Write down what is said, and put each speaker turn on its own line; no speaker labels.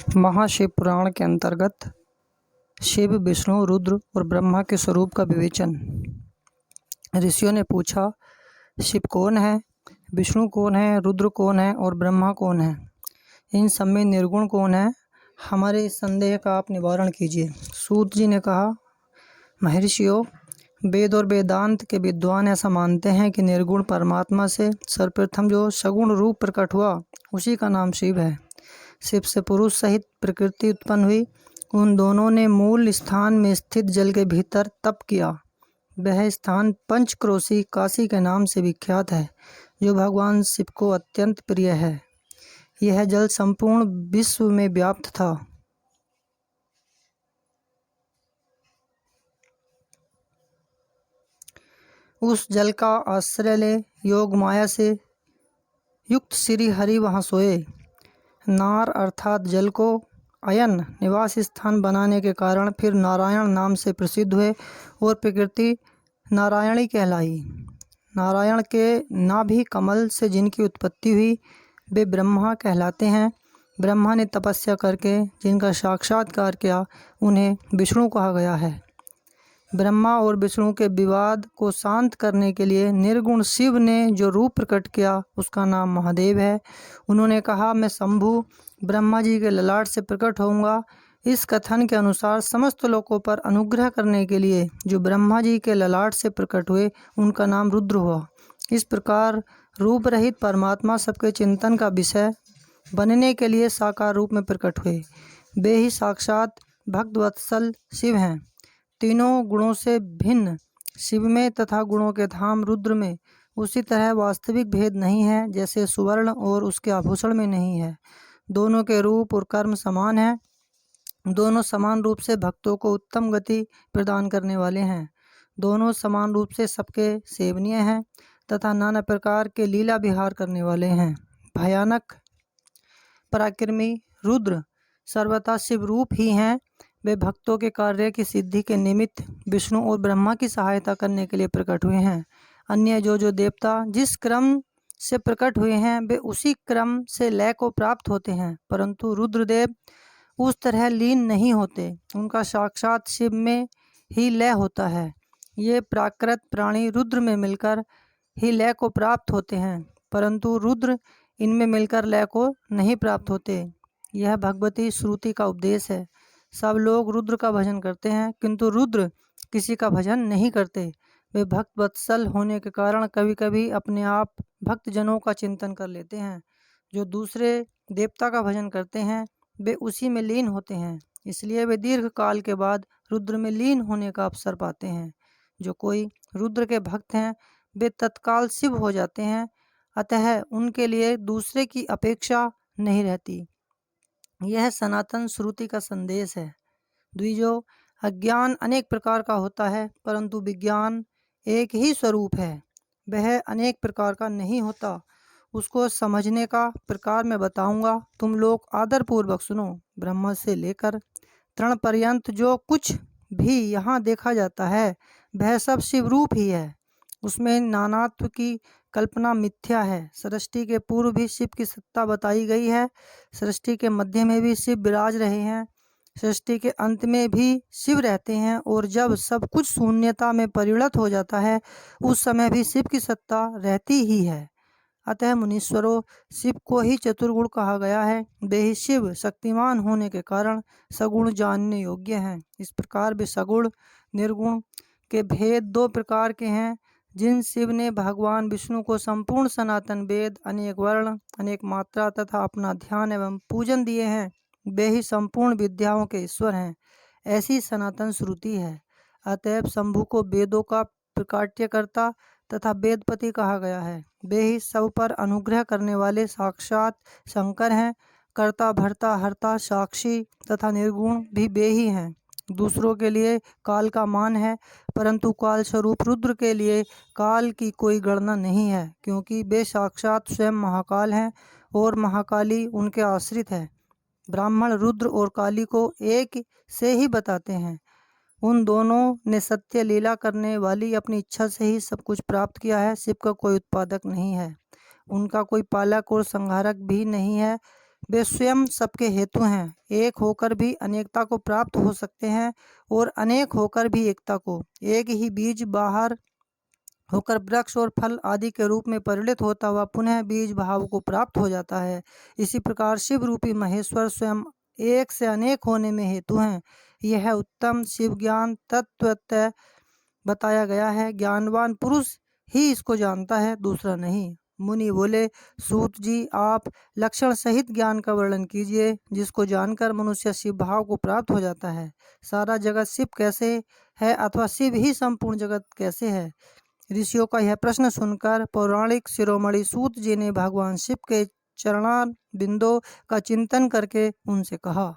महाशिव पुराण के अंतर्गत शिव, विष्णु, रुद्र और ब्रह्मा के स्वरूप का विवेचन। ऋषियों ने पूछा, शिव कौन है, विष्णु कौन है, रुद्र कौन है और ब्रह्मा कौन है? इन सब में निर्गुण कौन है? हमारे इस संदेह का आप निवारण कीजिए। सूत जी ने कहा, महर्षियों, वेद और वेदांत के विद्वान ऐसा मानते हैं कि निर्गुण परमात्मा से सर्वप्रथम जो सगुण रूप प्रकट हुआ उसी का नाम शिव है। शिव से पुरुष सहित प्रकृति उत्पन्न हुई। उन दोनों ने मूल स्थान में स्थित जल के भीतर तप किया। वह स्थान पंचक्रोशी काशी के नाम से विख्यात है, जो भगवान शिव को अत्यंत प्रिय है। यह जल संपूर्ण विश्व में व्याप्त था। उस जल का आश्रय ले योग माया से युक्त श्री हरि वहाँ सोए। नार अर्थात जल को अयन निवास स्थान बनाने के कारण फिर नारायण नाम से प्रसिद्ध हुए और प्रकृति नारायणी कहलाई। नारायण के नाभि कमल से जिनकी उत्पत्ति हुई वे ब्रह्मा कहलाते हैं। ब्रह्मा ने तपस्या करके जिनका साक्षात्कार किया उन्हें विष्णु कहा गया है। ब्रह्मा और विष्णु के विवाद को शांत करने के लिए निर्गुण शिव ने जो रूप प्रकट किया उसका नाम महादेव है। उन्होंने कहा, मैं शंभु ब्रह्मा जी के ललाट से प्रकट होऊंगा। इस कथन के अनुसार समस्त लोगों पर अनुग्रह करने के लिए जो ब्रह्मा जी के ललाट से प्रकट हुए उनका नाम रुद्र हुआ। इस प्रकार रूप रहित परमात्मा सबके चिंतन का विषय बनने के लिए साकार रूप में प्रकट हुए। वे ही साक्षात भक्तवत्सल शिव हैं। तीनों गुणों से भिन्न शिव में तथा गुणों के धाम रुद्र में उसी तरह वास्तविक भेद नहीं है जैसे सुवर्ण और उसके आभूषण में नहीं है। दोनों के रूप और कर्म समान हैं। दोनों समान रूप से भक्तों को उत्तम गति प्रदान करने वाले हैं। दोनों समान रूप से सबके सेवनीय हैं तथा नाना प्रकार के लीला विहार करने वाले हैं। भयानक पराक्रमी रुद्र सर्वथा शिव रूप ही हैं। वे भक्तों के कार्य की सिद्धि के निमित्त विष्णु और ब्रह्मा की सहायता करने के लिए प्रकट हुए हैं। अन्य जो देवता जिस क्रम से प्रकट हुए हैं वे उसी क्रम से लय को प्राप्त होते हैं, परंतु रुद्रदेव उस तरह लीन नहीं होते। उनका साक्षात शिव में ही लय होता है। ये प्राकृत प्राणी रुद्र में मिलकर ही लय को प्राप्त होते हैं, परंतु रुद्र इनमें मिलकर लय को नहीं प्राप्त होते। यह भगवती श्रुति का उपदेश है। सब लोग रुद्र का भजन करते हैं, किंतु रुद्र किसी का भजन नहीं करते। वे भक्त वत्सल होने के कारण कभी कभी अपने आप भक्तजनों का चिंतन कर लेते हैं। जो दूसरे देवता का भजन करते हैं वे उसी में लीन होते हैं, इसलिए वे दीर्घ काल के बाद रुद्र में लीन होने का अवसर पाते हैं। जो कोई रुद्र के भक्त हैं वे तत्काल शिव हो जाते हैं, अतः उनके लिए दूसरे की अपेक्षा नहीं रहती। यह सनातन श्रुति का संदेश है। द्विजो, अज्ञान अनेक प्रकार का होता है, परंतु विज्ञान एक ही स्वरूप है। वह अनेक प्रकार का नहीं होता। उसको समझने का प्रकार मैं बताऊंगा, तुम लोग आदरपूर्वक सुनो। ब्रह्मा से लेकर तृण पर्यंत जो कुछ भी यहाँ देखा जाता है वह सब शिव रूप ही है। उसमें नानात्व की कल्पना मिथ्या है। सृष्टि के पूर्व भी शिव की सत्ता बताई गई है। सृष्टि के मध्य में भी शिव विराज रहे हैं। सृष्टि के अंत में भी शिव रहते हैं और जब सब कुछ शून्यता में परिणत हो जाता है उस समय भी शिव की सत्ता रहती ही है। अतः मुनीश्वरों, शिव को ही चतुर्गुण कहा गया है। वे ही शिव शक्तिमान होने के कारण सगुण जानने योग्य हैं। इस प्रकार वे सगुण निर्गुण के भेद दो प्रकार के हैं। जिन शिव ने भगवान विष्णु को संपूर्ण सनातन वेद, अनेक वर्ण, अनेक मात्रा तथा अपना ध्यान एवं पूजन दिए हैं वे ही संपूर्ण विद्याओं के ईश्वर हैं। ऐसी सनातन श्रुति है। अतएव शंभु को वेदों का प्रकाट्यकर्ता तथा वेदपति कहा गया है। वे ही सब पर अनुग्रह करने वाले साक्षात शंकर हैं। कर्ता, भर्ता, हर्ता, साक्षी तथा निर्गुण भी वे ही हैं। दूसरों के लिए काल का मान है, परंतु काल स्वरूप रुद्र के लिए काल की कोई गणना नहीं है, क्योंकि वे साक्षात स्वयं महाकाल हैं और महाकाली उनके आश्रित है। ब्राह्मण रुद्र और काली को एक से ही बताते हैं। उन दोनों ने सत्य लीला करने वाली अपनी इच्छा से ही सब कुछ प्राप्त किया है। शिव का कोई उत्पादक नहीं है, उनका कोई पालक और संहारक भी नहीं है। वे स्वयं सबके हेतु हैं। एक होकर भी अनेकता को प्राप्त हो सकते हैं और अनेक होकर भी एकता को। एक ही बीज बाहर होकर वृक्ष और फल आदि के रूप में परिणित होता हुआ पुनः बीज भाव को प्राप्त हो जाता है। इसी प्रकार शिव रूपी महेश्वर स्वयं एक से अनेक होने में हेतु हैं। यह उत्तम शिव ज्ञान तत्वतः बताया गया है। ज्ञानवान पुरुष ही इसको जानता है, दूसरा नहीं। मुनि बोले, सूत जी, आप लक्षण सहित ज्ञान का वर्णन कीजिए जिसको जानकर मनुष्य शिव भाव को प्राप्त हो जाता है। सारा जगत शिव कैसे है अथवा शिव ही संपूर्ण जगत कैसे है? ऋषियों का यह प्रश्न सुनकर पौराणिक शिरोमणि सूत जी ने भगवान शिव के चरणारविंदों का चिंतन करके उनसे कहा।